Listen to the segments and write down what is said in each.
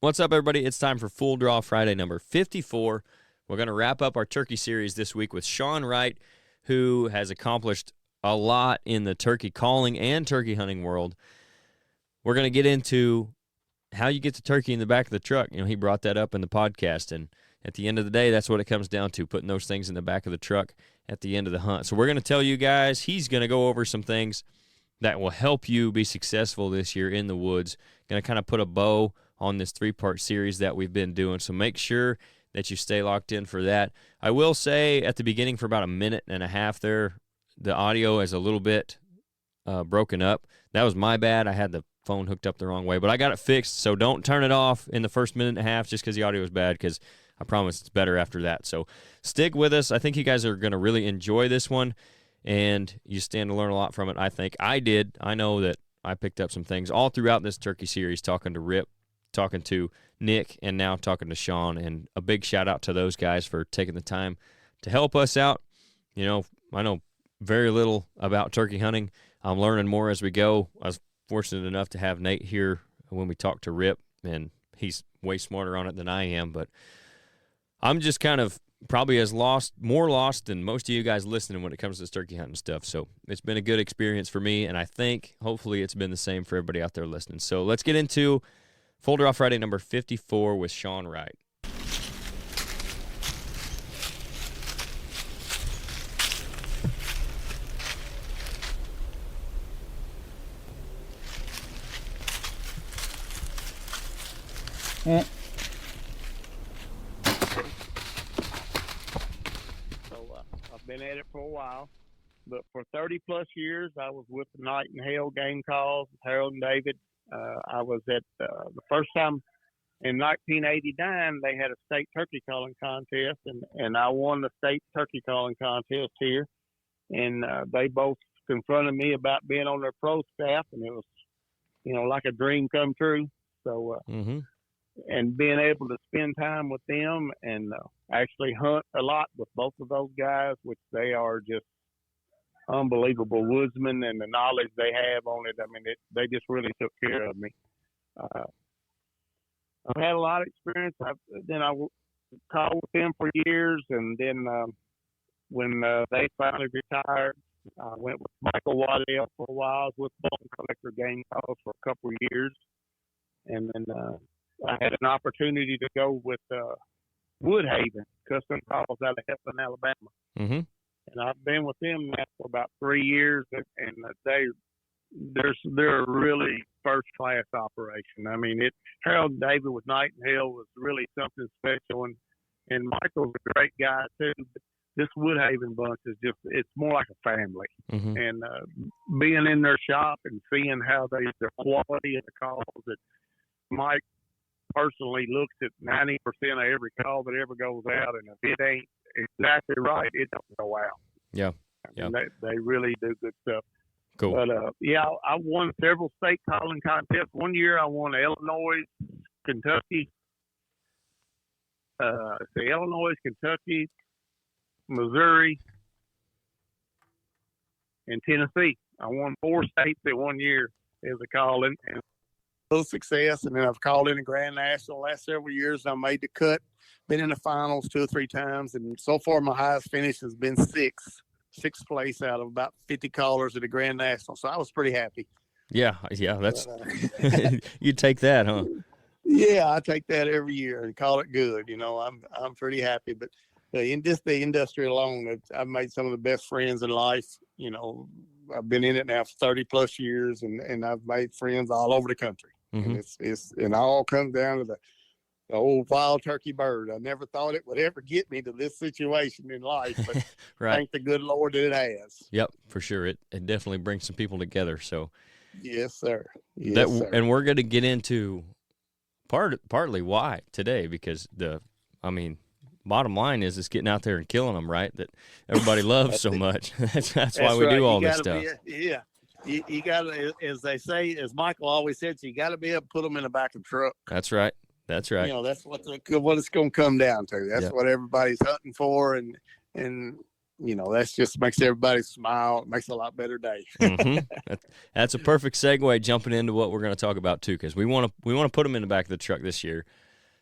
What's up, everybody? It's time for Full Draw Friday number 54. We're going to wrap up our turkey series this week with Shon Wright, who has accomplished a lot in the turkey calling and turkey hunting world. We're going to get into how you get the turkey in the back of the truck. You know, he brought that up in the podcast, and at the end of the day, that's what it comes down to, putting those things in the back of the truck at the end of the hunt. So we're going to tell you guys, he's going to go over some things that will help you be successful this year in the woods. Going to kind of put a bow on this three-part series that we've been doing. So make sure that you stay locked in for that. I will say at the beginning for about a minute and a half there, the audio is a little bit broken up. That was my bad. I had the phone hooked up the wrong way, but I got it fixed. So don't turn it off in the first minute and a half just because the audio is bad, because I promise it's better after that. So stick with us. I think you guys are going to really enjoy this one, and you stand to learn a lot from it. I think I did. I know that I picked up some things all throughout this turkey series, talking to Rip, talking to Nick, and now talking to Shon. And a big shout out to those guys for taking the time to help us out. You know, I know very little about turkey hunting. I'm learning more as we go. I was fortunate enough to have Nate here when we talked to Rip, and he's way smarter on it than I am. But I'm just kind of probably more lost than most of you guys listening when it comes to this turkey hunting stuff. So it's been a good experience for me, and I think hopefully it's been the same for everybody out there listening. So let's get into Full Draw Friday number 54 with Shon Wright. I've been at it for a while, but for 30 plus years, I was with the Night and Hail game calls, Harold and David. I was at the first time in 1989, they had a state turkey calling contest, and I won the state turkey calling contest here. And they both confronted me about being on their pro staff, and it was, like a dream come true. So, and being able to spend time with them and actually hunt a lot with both of those guys, which they are just unbelievable woodsmen, and the knowledge they have on it. I mean, they just really took care of me. I've had a lot of experience. I called with them for years, and then when they finally retired, I went with Michael Waddell for a while. I was with Bolton Collector Game Calls for a couple of years, and then I had an opportunity to go with Woodhaven Custom Calls out of Heflin, Alabama. Mm-hmm. And I've been with them now for about 3 years, and they're a really first class operation. I mean, Harold and David with Night and Hail was really something special, and Michael's a great guy too. But this Woodhaven bunch is it's more like a family. Mm-hmm. And being in their shop and seeing how the quality of the calls that Mike personally looks at 90% of every call that ever goes out, and if it ain't exactly right, it don't go out. Yeah. I mean, they really do good stuff. Cool. But I won several state calling contests. One year I won Illinois, Kentucky, Kentucky, Missouri, and Tennessee. I won 4 states at 1 year as a calling, and a little success. And then I've called in the Grand National the last several years. I made the cut, been in the finals 2 or 3 times, and so far my highest finish has been sixth place out of about 50 callers at the Grand National. So I was pretty happy. Yeah, that's you take that, huh? Yeah, I take that every year and call it good. I'm pretty happy. But in just the industry alone, I've made some of the best friends in life. I've been in it now for 30 plus years, and I've made friends all over the country. Mm-hmm. And it all comes down to the old wild turkey bird. I never thought it would ever get me to this situation in life, but right. Thank the good Lord that it has. Yep, for sure. It definitely brings some people together. So yes, sir. Yes, sir. And we're going to get into partly why today, because bottom line is it's getting out there and killing them, right? That everybody loves so much. That's why we do all this stuff. You got to, as they say, as Michael always said, you got to be able to put them in the back of the truck. That's right. That's right. That's what it's going to come down to. That's what everybody's hunting for, and that's just makes everybody smile. It makes a lot better day. That's a perfect segue jumping into what we're going to talk about too, because we want to put them in the back of the truck this year.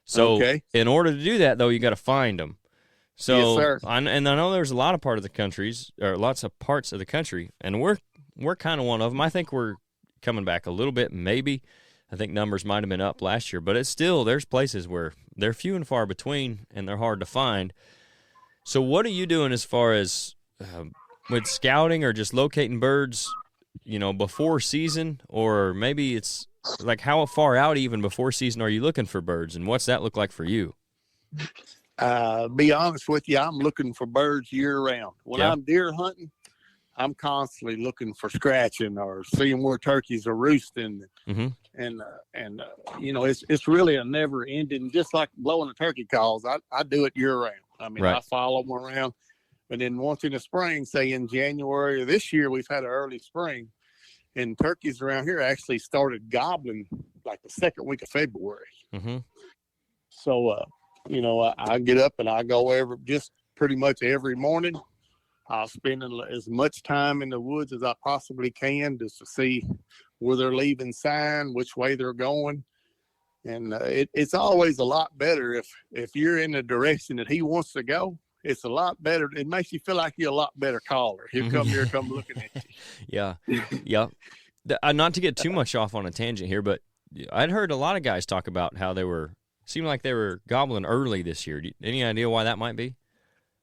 So in order to do that, though, you got to find them. So, yes, sir. And I know there's a lot of parts of the country, and we're kind of one of them. I think we're coming back a little bit, maybe. I think numbers might have been up last year, but it's still, there's places where they're few and far between, and they're hard to find. So what are you doing as far as with scouting or just locating birds, before season, or maybe it's like how far out even before season are you looking for birds, and what's that look like for you? Be honest with you, I'm looking for birds year round. When I'm deer hunting, I'm constantly looking for scratching or seeing where turkeys are roosting. And it's really a never ending, just like blowing the turkey calls. I do it year round. I mean, I follow them around. But then once in the spring, say in January of this year, we've had an early spring, and turkeys around here actually started gobbling like the second week of February. So, I get up and I go just pretty much every morning. I'll spend as much time in the woods as I possibly can just to see where they're leaving sign, which way they're going. And it's always a lot better if you're in the direction that he wants to go. It's a lot better. It makes you feel like you're a lot better caller. He'll come here, come looking at you. Yeah. Not to get too much off on a tangent here, but I'd heard a lot of guys talk about how seemed like they were gobbling early this year. Any idea why that might be?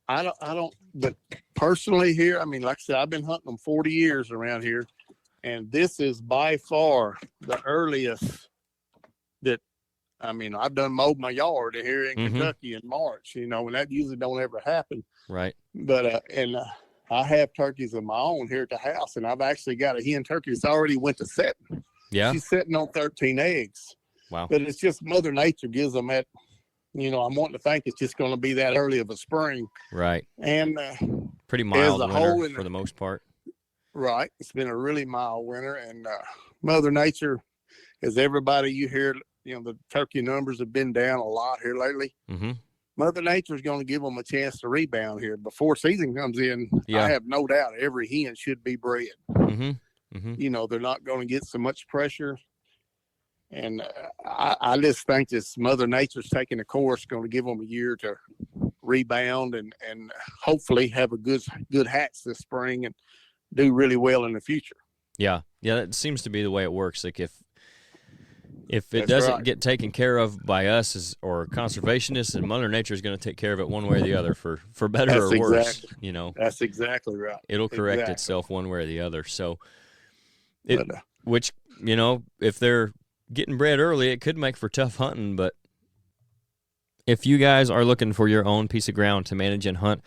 I don't, but personally here, I mean, like I said, I've been hunting them 40 years around here, and this is by far the earliest that, I've done mowed my yard here in Kentucky in March, and that usually don't ever happen. Right. But, I have turkeys of my own here at the house, and I've actually got a hen turkey that's already went to setting. Yeah. She's setting on 13 eggs. Wow. But it's just Mother Nature gives them that, I'm wanting to think it's just going to be that early of a spring. Right. And pretty mild winter for the most part. Right. It's been a really mild winter, and Mother Nature, as everybody you hear, the turkey numbers have been down a lot here lately. Mother Nature is going to give them a chance to rebound here before season comes in. I have no doubt every hen should be bred. They're not going to get so much pressure. And I just think this Mother Nature's taking a course, going to give them a year to rebound and hopefully have a good hatch this spring and do really well in the future. Yeah, that seems to be the way it works. Like if it doesn't get taken care of by us or conservationists, and Mother Nature is going to take care of it one way or the other for better or worse. That's exactly right. It'll correct itself one way or the other. So, if they're getting bred early, it could make for tough hunting. But if you guys are looking for your own piece of ground to manage and hunt,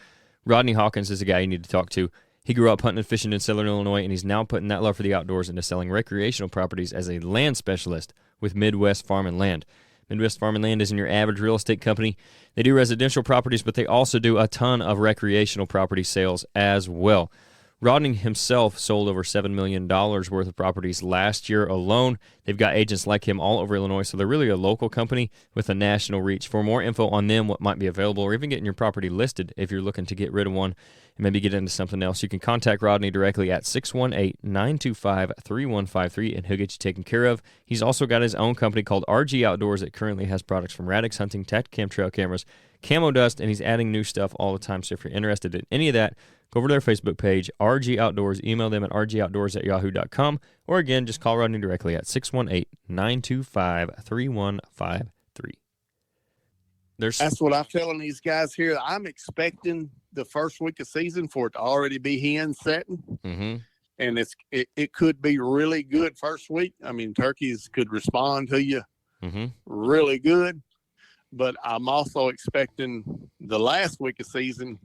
Rodney Hawkins is the guy you need to talk to. He grew up hunting and fishing in Southern Illinois, and he's now putting that love for the outdoors into selling recreational properties as a land specialist with Midwest Farm and Land. Midwest Farm and Land isn't your average real estate company. They do residential properties, but they also do a ton of recreational property sales as well. Rodney himself sold over $7 million worth of properties last year alone. They've got agents like him all over Illinois, so they're really a local company with a national reach. For more info on them, what might be available, or even getting your property listed if you're looking to get rid of one and maybe get into something else, you can contact Rodney directly at 618-925-3153, and he'll get you taken care of. He's also got his own company called RG Outdoors that currently has products from Radix Hunting, Tactacam trail cameras, Camo Dust, and he's adding new stuff all the time. So if you're interested in any of that, go over to their Facebook page, RG Outdoors. Email them at rgoutdoors@yahoo.com. Or again, just call Rodney directly at 618-925-3153. That's what I'm telling these guys here. I'm expecting the first week of season for it to already be hen setting. And it could be really good first week. I mean, turkeys could respond to you really good. But I'm also expecting the last week of season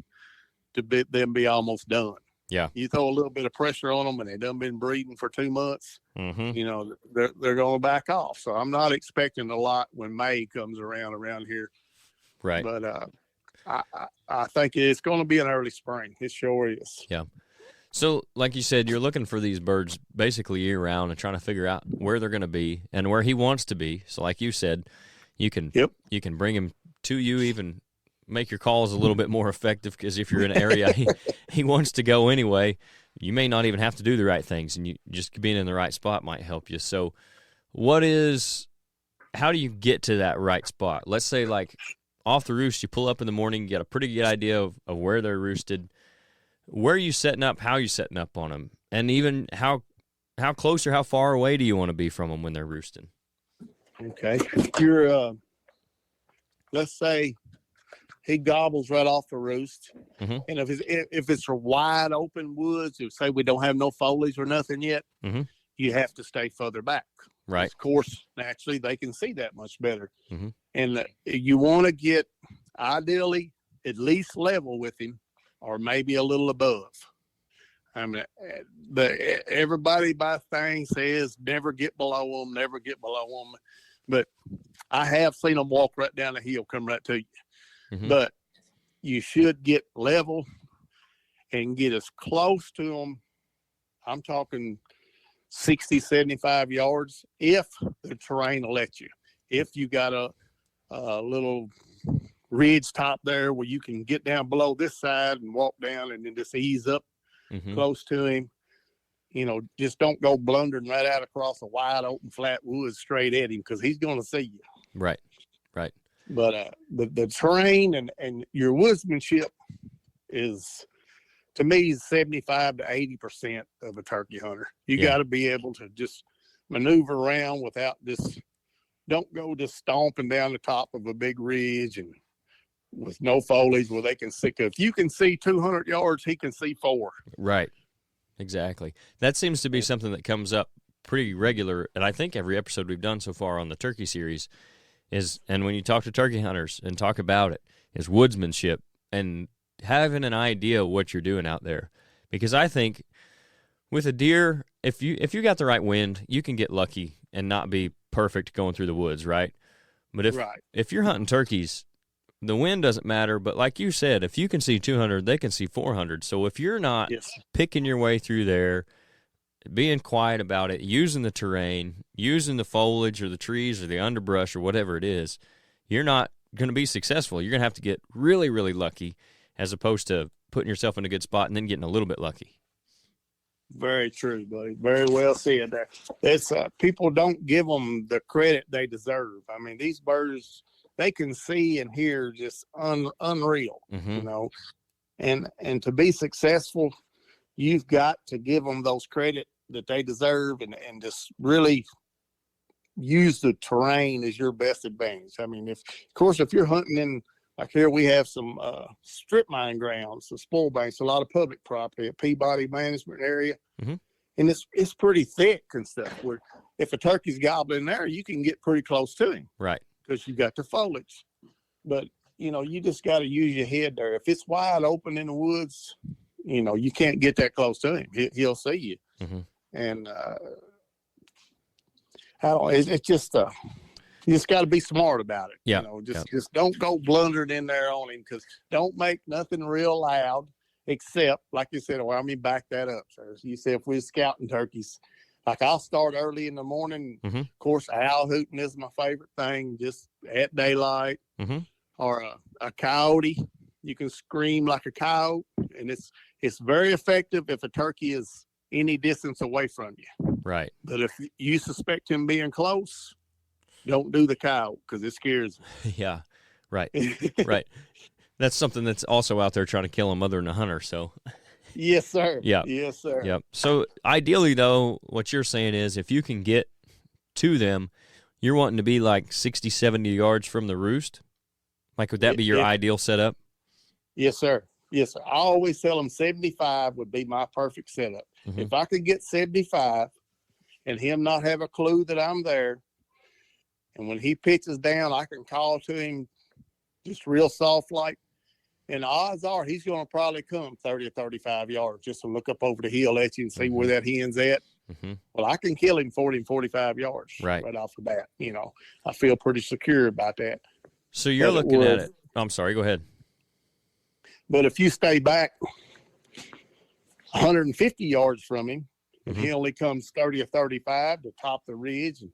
to be almost done. Yeah. You throw a little bit of pressure on them and they done been breeding for 2 months, they're going to back off. So I'm not expecting a lot when May comes around here. Right. But I think it's going to be an early spring. It sure is. Yeah. So like you said, you're looking for these birds basically year round and trying to figure out where they're going to be and where he wants to be. So like you said, you can bring him to you even make your calls a little bit more effective, because if you're in an area he wants to go anyway, you may not even have to do the right things, and you just being in the right spot might help you. So how do you get to that right spot? Let's say, like, off the roost, you pull up in the morning, you get a pretty good idea of where they're roosted. Where are you setting up? How are you setting up on them? And even how close or how far away do you want to be from them when they're roosting? Okay. You're, let's say he gobbles right off the roost. Mm-hmm. And if it's a wide open woods, if say we don't have no foliage or nothing yet, mm-hmm. you have to stay further back. Right. Of course, naturally, they can see that much better. Mm-hmm. And you want to get, ideally, at least level with him, or maybe a little above. I mean, everybody by thing says never get below them, never get below them. But I have seen them walk right down the hill, come right to you. Mm-hmm. But you should get level and get as close to them. I'm talking 60, 75 yards if the terrain will let you. If you got a little ridge top there where you can get down below this side and walk down and then just ease up mm-hmm. close to him. You know, just don't go blundering right out across a wide open flat woods straight at him, because he's going to see you. Right. But the terrain and your woodsmanship is, to me, 75 to 80% of a turkey hunter. You got to be able to just maneuver around without don't go just stomping down the top of a big ridge and with no foliage where they can see. If you can see 200 yards, he can see 4. Right. Exactly. That seems to be something that comes up pretty regular, and I think every episode we've done so far on the turkey series and when you talk to turkey hunters and talk about it, is woodsmanship and having an idea of what you're doing out there. Because I think with a deer, if you got the right wind, you can get lucky and not be perfect going through the woods, right? But if you're hunting turkeys, the wind doesn't matter. But like you said, if you can see 200, they can see 400. So if you're not picking your way through there, being quiet about it, using the terrain, using the foliage or the trees or the underbrush or whatever it is, you're not going to be successful. You're going to have to get really, really lucky, as opposed to putting yourself in a good spot and then getting a little bit lucky. Very true, buddy. Very well said there. It's people don't give them the credit they deserve. I mean, these birds, they can see and hear just unreal, mm-hmm. you know. And to be successful, you've got to give them those credit that they deserve, and just really use the terrain as your best advantage. I mean, of course, if you're hunting in, like here we have some strip mine grounds, some spoil banks, a lot of public property, a Peabody management area. Mm-hmm. And it's pretty thick and stuff, where if a turkey's gobbling there, you can get pretty close to him. Right. Because you got the foliage. But, you know, you just got to use your head there. If it's wide open in the woods, you know, you can't get that close to him. He'll see you. Mm-hmm. And it's just you just got to be smart about it. Yeah. You know, just don't go blundering in there on him, because don't make nothing real loud, except, like you said, well, I mean, back that up, sir. You said if we're scouting turkeys, like I'll start early in the morning. Mm-hmm. Of course, owl hooting is my favorite thing, just at daylight. Mm-hmm. Or a coyote. You can scream like a coyote, and it's very effective if a turkey is any distance away from you. Right. But if you suspect him being close, don't do the coyote, because it scares him. Yeah. Right. Right. That's something that's also out there trying to kill a mother and a hunter. So. Yes, sir. Yeah. Yes, sir. Yep. So ideally, though, what you're saying is if you can get to them, you're wanting to be like 60, 70 yards from the roost. Like, would that be your ideal setup? Yes, sir. Yes, sir. I always tell them 75 would be my perfect setup. Mm-hmm. If I could get 75 and him not have a clue that I'm there, and when he pitches down, I can call to him just real soft like, and the odds are he's going to probably come 30 or 35 yards just to look up over the hill at you and see mm-hmm. where that hen's at. Mm-hmm. Well, I can kill him 40 and 45 yards right off the bat. You know, I feel pretty secure about that. So you're looking at it. I'm sorry, go ahead. But if you stay back 150 yards from him, and mm-hmm. he only comes 30 or 35 to top the ridge, and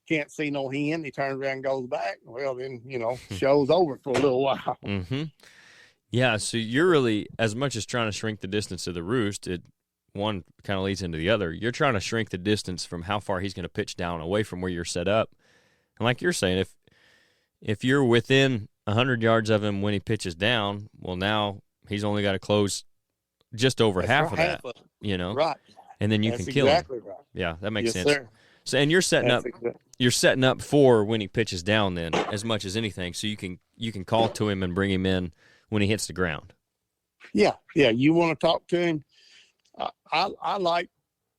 can't see no hen. He turns around and goes back. Well, then, show's over for a little while. Mm-hmm. Yeah, so you're really, as much as trying to shrink the distance of the roost, one kind of leads into the other. You're trying to shrink the distance from how far he's going to pitch down away from where you're set up. And like you're saying, if you're within 100 yards of him when he pitches down, well, now he's only got to close just over half of that, Right. And then you That's can kill exactly him. Right. Yeah, that makes Yes, sense. Sir. So, and you're setting That's up. You're setting up for when he pitches down, then, as much as anything, so you can call to him and bring him in when he hits the ground. Yeah. You want to talk to him. I like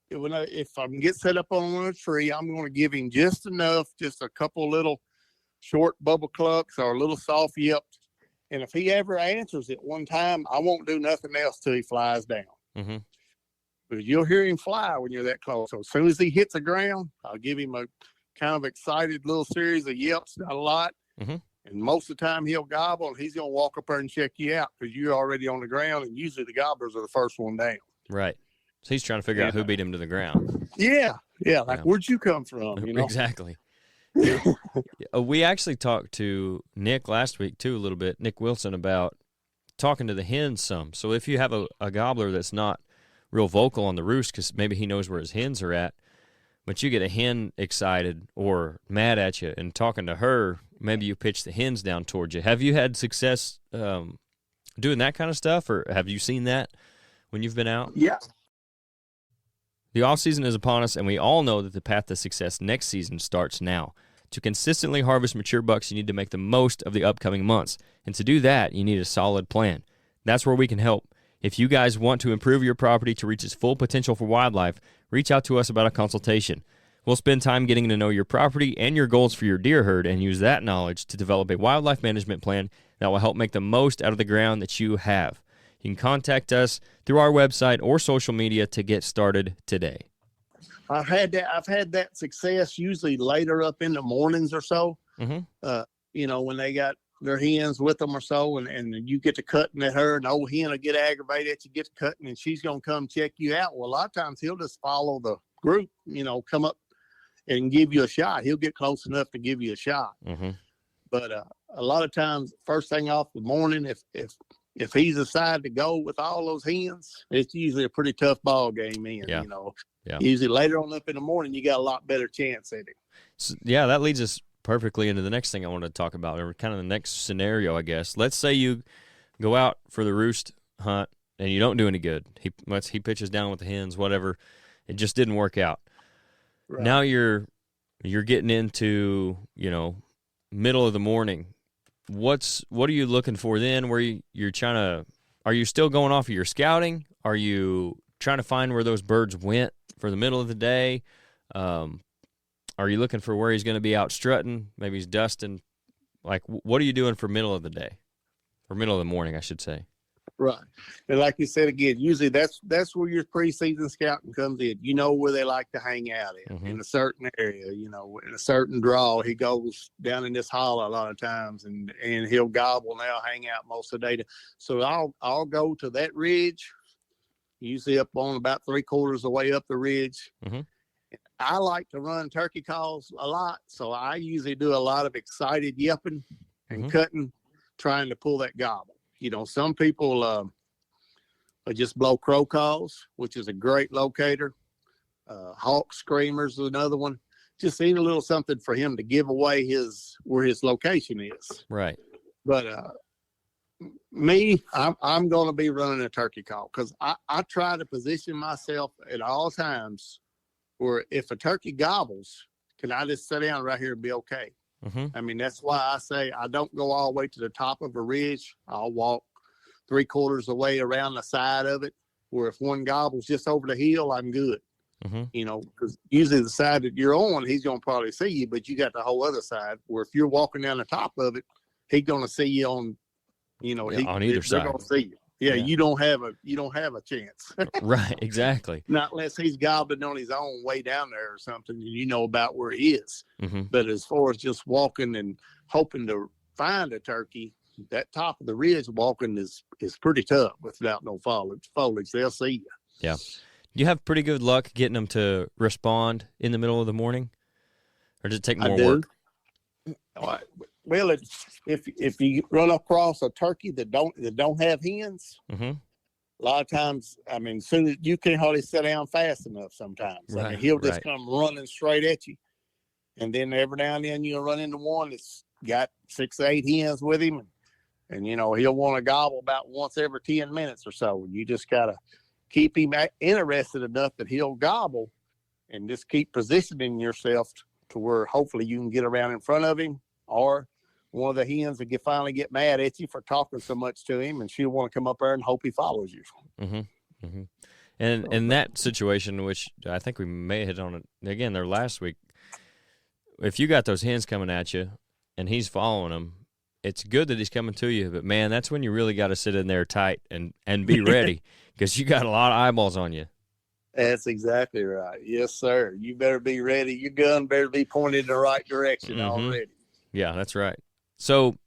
if I can get set up on a tree, I'm going to give him just enough, just a couple little short bubble clucks or a little soft yips. And if he ever answers it one time, I won't do nothing else till he flies down. Mm-hmm. Because you'll hear him fly when you're that close. So as soon as he hits the ground, I'll give him a kind of excited little series of yips, not a lot. Mm-hmm. And most of the time he'll gobble, and he's going to walk up there and check you out because you're already on the ground, and usually the gobblers are the first one down. Right. So he's trying to figure out who beat him to the ground. Yeah. Like, where'd you come from? Exactly. We actually talked to Nick last week, too, a little bit, Nick Wilson, about talking to the hens some. So if you have a gobbler that's not real vocal on the roost because maybe he knows where his hens are at, but you get a hen excited or mad at you and talking to her, maybe you pitch the hens down towards you. Have you had success doing that kind of stuff, or have you seen that when you've been out? Yeah. The off-season is upon us, and we all know that the path to success next season starts now. To consistently harvest mature bucks, you need to make the most of the upcoming months. And to do that, you need a solid plan. That's where we can help. If you guys want to improve your property to reach its full potential for wildlife, reach out to us about a consultation. We'll spend time getting to know your property and your goals for your deer herd and use that knowledge to develop a wildlife management plan that will help make the most out of the ground that you have. You can contact us through our website or social media to get started today. I've had that success usually later up in the mornings or so. Mm-hmm. When they got their hens with them or so, and you get to cutting at her, and the old hen will get aggravated at you, get to cutting, and she's going to come check you out. Well, a lot of times he'll just follow the group, come up and give you a shot. He'll get close enough to give you a shot. Mm-hmm. But a lot of times, first thing off the morning, if he's decided to go with all those hens, it's usually a pretty tough ball game in, Yeah. Usually later on up in the morning, you got a lot better chance at it. So, that leads us perfectly into the next thing I wanted to talk about, or kind of the next scenario, I guess. Let's say you go out for the roost hunt and you don't do any good. He pitches down with the hens, whatever. It just didn't work out. Right. Now you're getting into, middle of the morning. What are you looking for then? Where you're trying to, are you still going off of your scouting? Are you trying to find where those birds went for the middle of the day? Are you looking for where he's going to be out strutting? Maybe he's dusting. Like, what are you doing for middle of the day, or middle of the morning, I should say? Right. And like you said again, usually that's where your preseason scouting comes in. You know where they like to hang out in a certain area, in a certain draw. He goes down in this hollow a lot of times, and he'll gobble and they'll hang out most of the day. So I'll go to that ridge, usually up on about 3/4 of the way up the ridge. Mm-hmm. I like to run turkey calls a lot, so I usually do a lot of excited yipping and cutting, trying to pull that gobble. Some people just blow crow calls, which is a great locator. Hawk screamers is another one. Just need a little something for him to give away where his location is. Right. But I'm going to be running a turkey call because I try to position myself at all times where if a turkey gobbles, can I just sit down right here and be okay? Mm-hmm. I mean, that's why I say I don't go all the way to the top of a ridge. I'll walk 3/4 of the way around the side of it, where if one gobbles just over the hill, I'm good. Mm-hmm. Because usually the side that you're on, he's going to probably see you, but you got the whole other side where if you're walking down the top of it, he's going to see you on, on either side. They're going to see you. Yeah, you don't have a chance. Right, exactly. Not unless he's gobbling on his own way down there or something, and you know about where he is. Mm-hmm. But as far as just walking and hoping to find a turkey, that top of the ridge walking is pretty tough without no foliage. They'll see you. Yeah. You have pretty good luck getting them to respond in the middle of the morning. or does it take I more do. work? Well, if you run across a turkey that don't have hens, Mm-hmm. a lot of times, I mean, soon as you can't hardly sit down fast enough sometimes. I mean, he'll just come running straight at you. And then every now and then you'll run into one that's got 6 or 8 hens with him. And he'll want to gobble about once every 10 minutes or so. You just got to keep him interested enough that he'll gobble, and just keep positioning yourself to where hopefully you can get around in front of him, or one of the hens will finally get mad at you for talking so much to him, and she'll want to come up there and hope he follows you. Mm-hmm. Mm-hmm. And in that situation, which I think we may have hit on it again there last week, if you got those hens coming at you and he's following them, it's good that he's coming to you, but man, that's when you really got to sit in there tight and be ready, because you got a lot of eyeballs on you. That's exactly right. Yes, sir. You better be ready. Your gun better be pointed in the right direction already. Yeah, that's right. So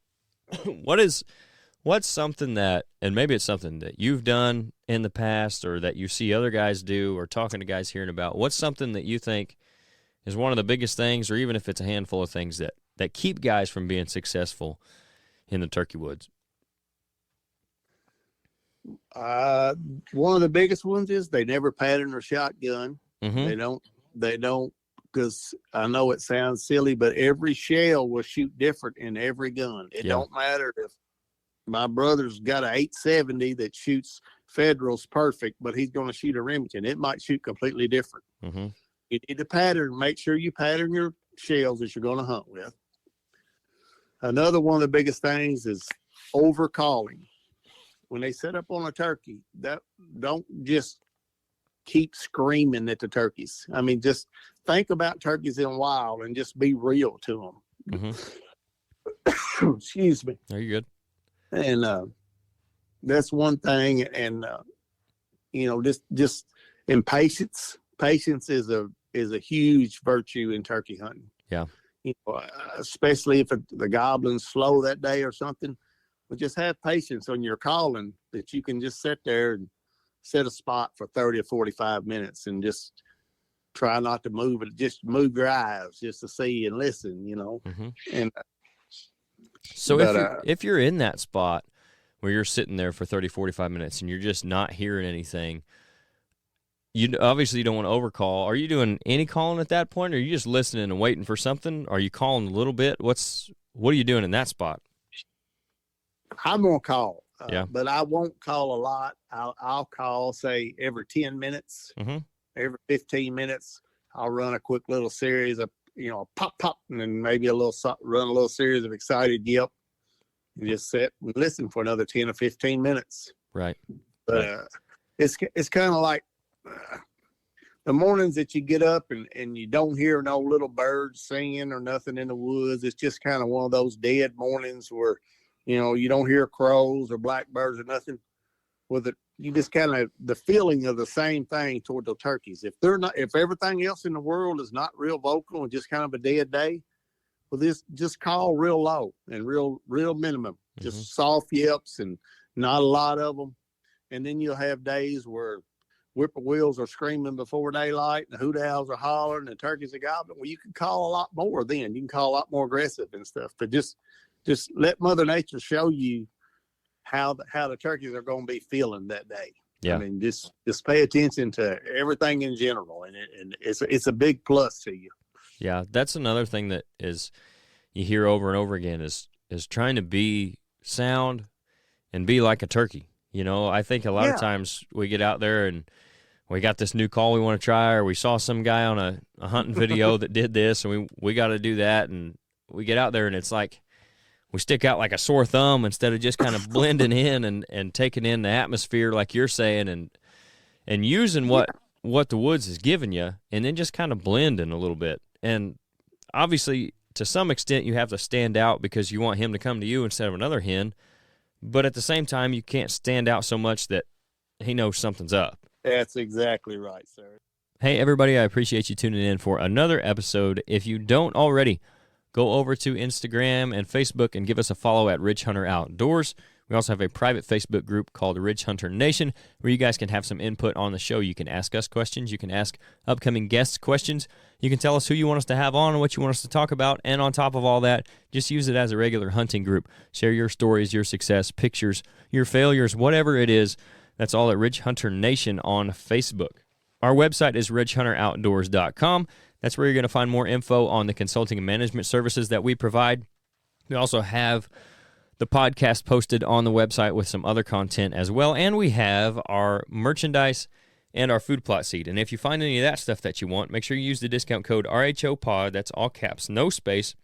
what's something that, and maybe it's something that you've done in the past or that you see other guys do or talking to guys hearing about, what's something that you think is one of the biggest things, or even if it's a handful of things that keep guys from being successful in the turkey woods? One of the biggest ones is they never pattern their shotgun. Mm-hmm. They don't, because I know it sounds silly, but every shell will shoot different in every gun. It don't matter if my brother's got an 870 that shoots Federals perfect, but he's going to shoot a Remington. It might shoot completely different. Mm-hmm. You need to pattern. Make sure you pattern your shells that you're going to hunt with. Another one of the biggest things is overcalling. When they set up on a turkey, that don't just keep screaming at the turkeys. I mean, just think about turkeys in wild and just be real to them. Mm-hmm. Excuse me. Are you good? And that's one thing. And just impatience. Patience is a huge virtue in turkey hunting. Yeah. Especially if the goblin's slow that day or something. But just have patience on your calling, that you can just sit there and set a spot for 30 or 45 minutes and just try not to move it. Just move your eyes just to see and listen, Mm-hmm. And so if you're in that spot where you're sitting there for 30, 45 minutes and you're just not hearing anything, you obviously don't want to overcall. Are you doing any calling at that point, or are you just listening and waiting for something? Are you calling a little bit? What are you doing in that spot? I'm gonna call, but I won't call a lot. I'll call, say, every 10 minutes, mm-hmm. every 15 minutes. I'll run a quick little series of pop pop, and then maybe run a little series of excited yelp, and just sit and listen for another 10 or 15 minutes. Right. But it's kind of like the mornings that you get up and you don't hear no little birds singing or nothing in the woods. It's just kind of one of those dead mornings where you don't hear crows or blackbirds or nothing. You just kind of the feeling of the same thing toward the turkeys. If everything else in the world is not real vocal and just kind of a dead day, well, just call real low and real minimum, mm-hmm. just soft yelps and not a lot of them. And then you'll have days where whippoorwills are screaming before daylight and the hoot owls are hollering and turkeys are gobbling. Well, you can call a lot more then. You can call a lot more aggressive and stuff, but just let Mother Nature show you how the turkeys are going to be feeling that day. Yeah. I mean, just pay attention to everything in general, and it's a big plus to you. Yeah, that's another thing that is you hear over and over again is trying to be sound and be like a turkey. I think a lot of times we get out there and we got this new call we want to try, or we saw some guy on a hunting video that did this, and we got to do that, and we get out there and it's like we stick out like a sore thumb instead of just kind of blending in and taking in the atmosphere like you're saying, and using what the woods has given you, and then just kind of blending a little bit. And obviously, to some extent, you have to stand out because you want him to come to you instead of another hen. But at the same time, you can't stand out so much that he knows something's up. That's exactly right, sir. Hey, everybody, I appreciate you tuning in for another episode. If you don't already, go over to Instagram and Facebook and give us a follow at Ridgehunteroutdoors. We also have a private Facebook group called Ridge Hunter Nation where you guys can have some input on the show. You can ask us questions. You can ask upcoming guests questions. You can tell us who you want us to have on and what you want us to talk about. And on top of all that, just use it as a regular hunting group. Share your stories, your success, pictures, your failures, whatever it is. That's all at Ridge Hunter Nation on Facebook. Our website is ridgehunteroutdoors.com. That's where you're going to find more info on the consulting and management services that we provide. We also have the podcast posted on the website with some other content as well. And we have our merchandise and our food plot seed. And if you find any of that stuff that you want, make sure you use the discount code RHOPOD. That's all caps, no space,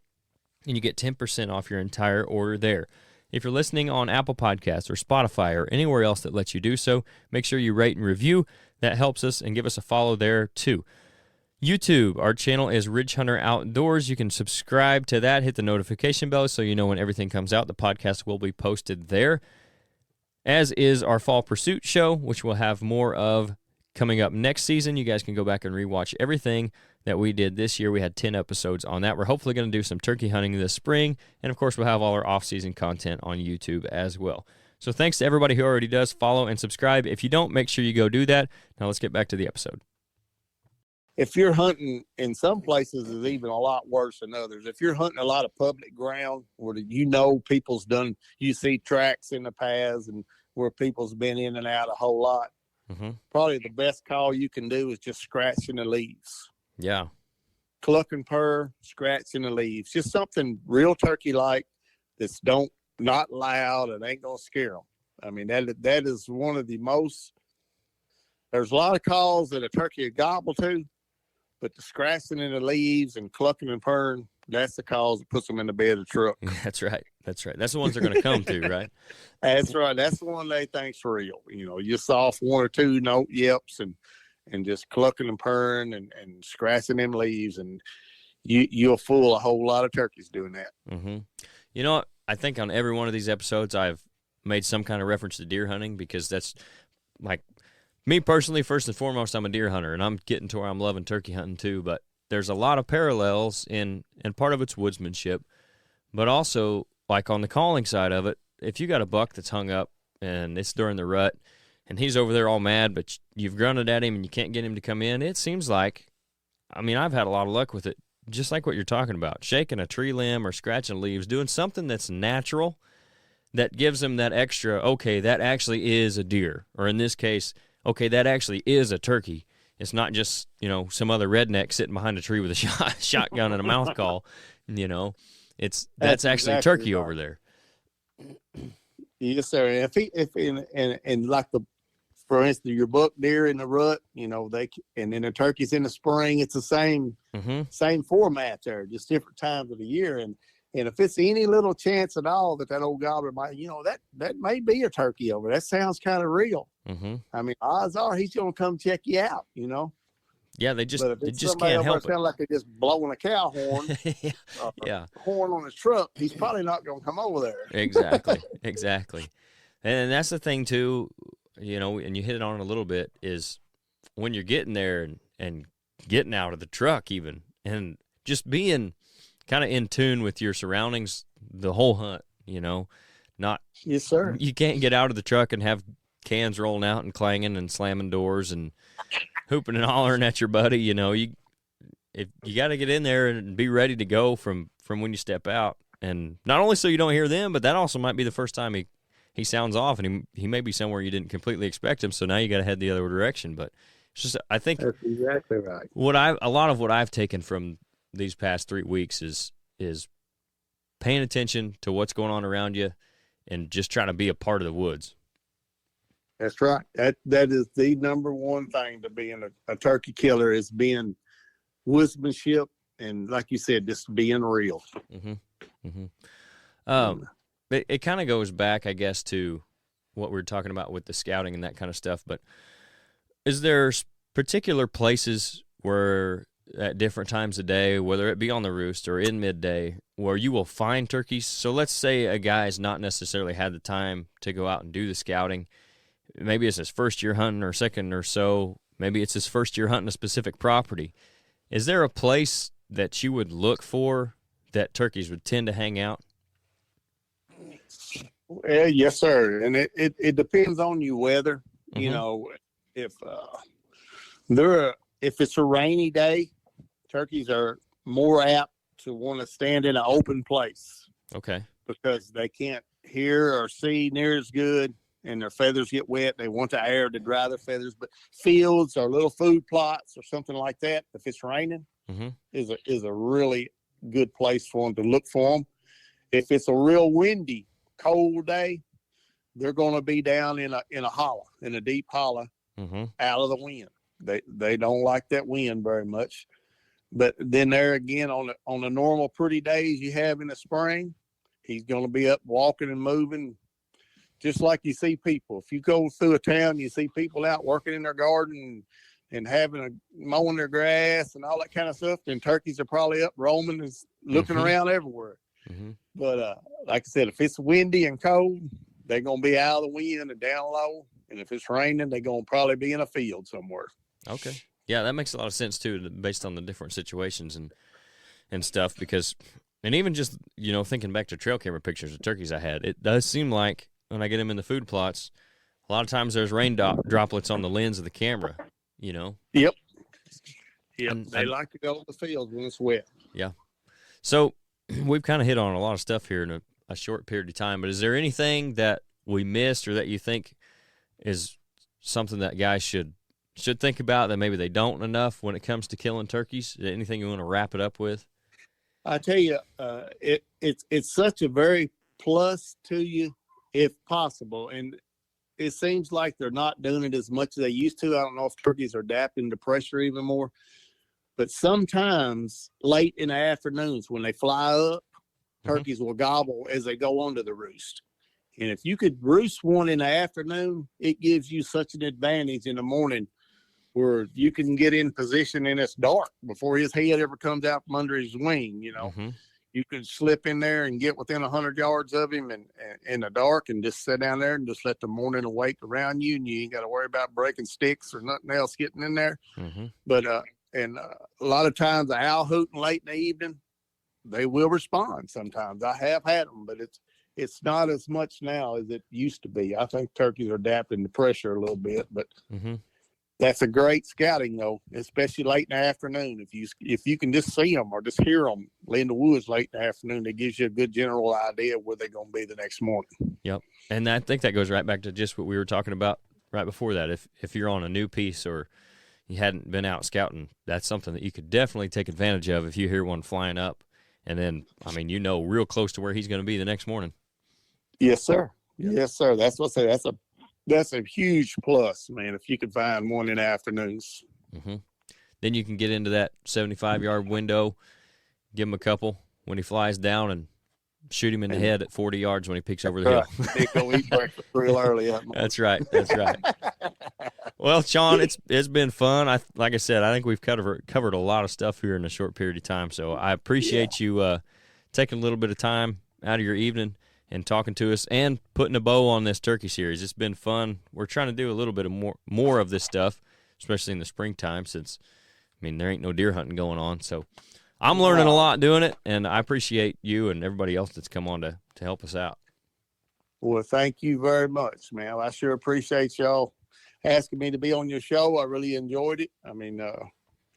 and you get 10% off your entire order there. If you're listening on Apple Podcasts or Spotify or anywhere else that lets you do so, make sure you rate and review. That helps us, and give us a follow there too. YouTube, our channel is Ridge Hunter Outdoors. You can subscribe to that, hit the notification bell so you know when everything comes out. The podcast will be posted there, as is our Fall Pursuit show, which we'll have more of coming up next season. You guys can go back and rewatch everything that we did this year. We had 10 episodes on that. We're hopefully going to do some turkey hunting this spring, and of course we'll have all our off-season content on YouTube as well. So thanks to everybody who already does follow and subscribe. If you don't, make sure you go do that. Now let's get back to the episode. If you're hunting in some places, is even a lot worse than others. If you're hunting a lot of public ground where people's done, you see tracks in the paths and where people's been in and out a whole lot. Probably the best call you can do is just scratching the leaves. Yeah. Cluck and purr, scratching the leaves. Just something real turkey-like that's not loud and ain't going to scare them. I mean, that is one of the most, there's a lot of calls that a turkey will gobble to, but the scratching in the leaves and clucking and purring, that's the calls that puts them in the bed of the truck. That's right. That's the ones they're going to come to, right? That's right. That's the one they think's real. You just off one or two note yips and just clucking and purring and scratching them leaves, and you'll fool a whole lot of turkeys doing that. You know what? I think on every one of these episodes I've made some kind of reference to deer hunting, because that's like me personally. First and foremost, I'm a deer hunter, and I'm getting to where I'm loving turkey hunting too, but there's a lot of parallels and part of it's woodsmanship, but also like on the calling side of it, if you got a buck that's hung up and it's during the rut and he's over there all mad, but you've grunted at him and you can't get him to come in, it seems like, I mean, I've had a lot of luck with it, just like what you're talking about, shaking a tree limb or scratching leaves, doing something that's natural that gives them that extra, okay, that actually is a deer, or in this case, okay, that actually is a turkey. It's not just, some other redneck sitting behind a tree with a shotgun and a mouth call. That's actually exactly turkey right over there. Yes, sir. And like for instance, your buck deer in the rut, and then the turkeys in the spring, it's the same format there, just different times of the year. And if it's any little chance at all that old gobbler might, that may be a turkey over. That sounds kind of real. I mean, odds are he's going to come check you out, Yeah, they just can't help it. Sound like they're just blowing a cow horn, horn on his truck. He's probably not going to come over there. Exactly. And that's the thing too, and you hit it on a little bit, is when you're getting there and getting out of the truck even, and just being kind of in tune with your surroundings the whole hunt, not. Yes, sir. You can't get out of the truck and have cans rolling out and clanging and slamming doors and hooping and hollering at your buddy. You got to get in there and be ready to go from when you step out, and not only so you don't hear them, but that also might be the first time he sounds off, and he may be somewhere you didn't completely expect him. So now you got to head the other direction. But it's just, I think that's exactly right. A lot of what I've taken from these past 3 weeks is paying attention to what's going on around you and just trying to be a part of the woods. That's right. That is the number one thing to being a turkey killer, is being woodsmanship, and like you said, just being real. It kind of goes back, I guess, to what we were talking about with the scouting and that kind of stuff. But is there particular places where at different times of day, whether it be on the roost or in midday, where you will find turkeys? So let's say a guy's not necessarily had the time to go out and do the scouting. Maybe it's his first year hunting or second or so. Maybe it's his first year hunting a specific property. Is there a place that you would look for that turkeys would tend to hang out? Yes, sir. And it depends on your weather. If it's a rainy day, turkeys are more apt to want to stand in an open place. Okay. Because they can't hear or see near as good, and their feathers get wet. They want the air to dry their feathers. But fields or little food plots or something like that, if it's raining, is a really good place for them to look for them. If it's a real windy, cold day, they're going to be down in a hollow, in a deep hollow, out of the wind. They don't like that wind very much. But then there again, on the normal pretty days you have in the spring, he's going to be up walking and moving, just like you see people. If you go through a town, you see people out working in their garden and mowing their grass and all that kind of stuff. And turkeys are probably up roaming and looking around everywhere. But like I said, if it's windy and cold, they're going to be out of the wind and down low. And if it's raining, they're going to probably be in a field somewhere. Okay. Yeah, that makes a lot of sense, too, based on the different situations and stuff. And even just, thinking back to trail camera pictures of turkeys I had, it does seem like when I get them in the food plots, a lot of times there's rain droplets on the lens of the camera, Yep. They like to go to the field when it's wet. Yeah. So we've kind of hit on a lot of stuff here in a short period of time, but is there anything that we missed or that you think is something that guys should think about that maybe they don't enough when it comes to killing turkeys? Anything you want to wrap it up with? I tell you, it's such a very plus to you if possible. And it seems like they're not doing it as much as they used to. I don't know if turkeys are adapting to pressure even more. But sometimes late in the afternoons when they fly up, turkeys will gobble as they go onto the roost. And if you could roost one in the afternoon, it gives you such an advantage in the morning where you can get in position and it's dark before his head ever comes out from under his wing. You can slip in there and get within 100 yards of him and in the dark and just sit down there and just let the morning awake around you, and you ain't got to worry about breaking sticks or nothing else getting in there. But a lot of times the owl hooting late in the evening, they will respond sometimes. I have had them, but it's not as much now as it used to be. I think turkeys are adapting to pressure a little bit, but that's a great scouting though, especially late in the afternoon. If you can just see them or just hear them in the woods late in the afternoon, it gives you a good general idea where they're going to be the next morning. Yep, and I think that goes right back to just what we were talking about right before that. If you're on a new piece or you hadn't been out scouting, that's something that you could definitely take advantage of if you hear one flying up, and then real close to where he's going to be the next morning. Yes, sir. Yes, sir. That's what I say. That's a huge plus, man, if you could find one in the afternoons. Then you can get into that 75-yard window, give him a couple when he flies down, and shoot him in the head at 40 yards when he peeks over the hill. They go eat breakfast real early. That's right. Well, Shon, it's been fun. Like I said, I think we've covered a lot of stuff here in a short period of time, so I appreciate you taking a little bit of time out of your evening and talking to us and putting a bow on this turkey series. It's been fun. We're trying to do a little bit of more of this stuff, especially in the springtime, since there ain't no deer hunting going on. So I'm learning a lot doing it, and I appreciate you and everybody else that's come on to help us out. Well, thank you very much, man. I sure appreciate y'all asking me to be on your show. I really enjoyed it.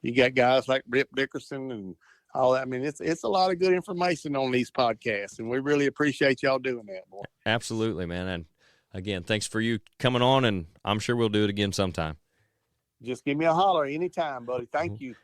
You got guys like Rip Dickerson and all that. It's a lot of good information on these podcasts, and we really appreciate y'all doing that, boy. Absolutely, man. And again, thanks for you coming on, and I'm sure we'll do it again sometime. Just give me a holler anytime, buddy. Thank you.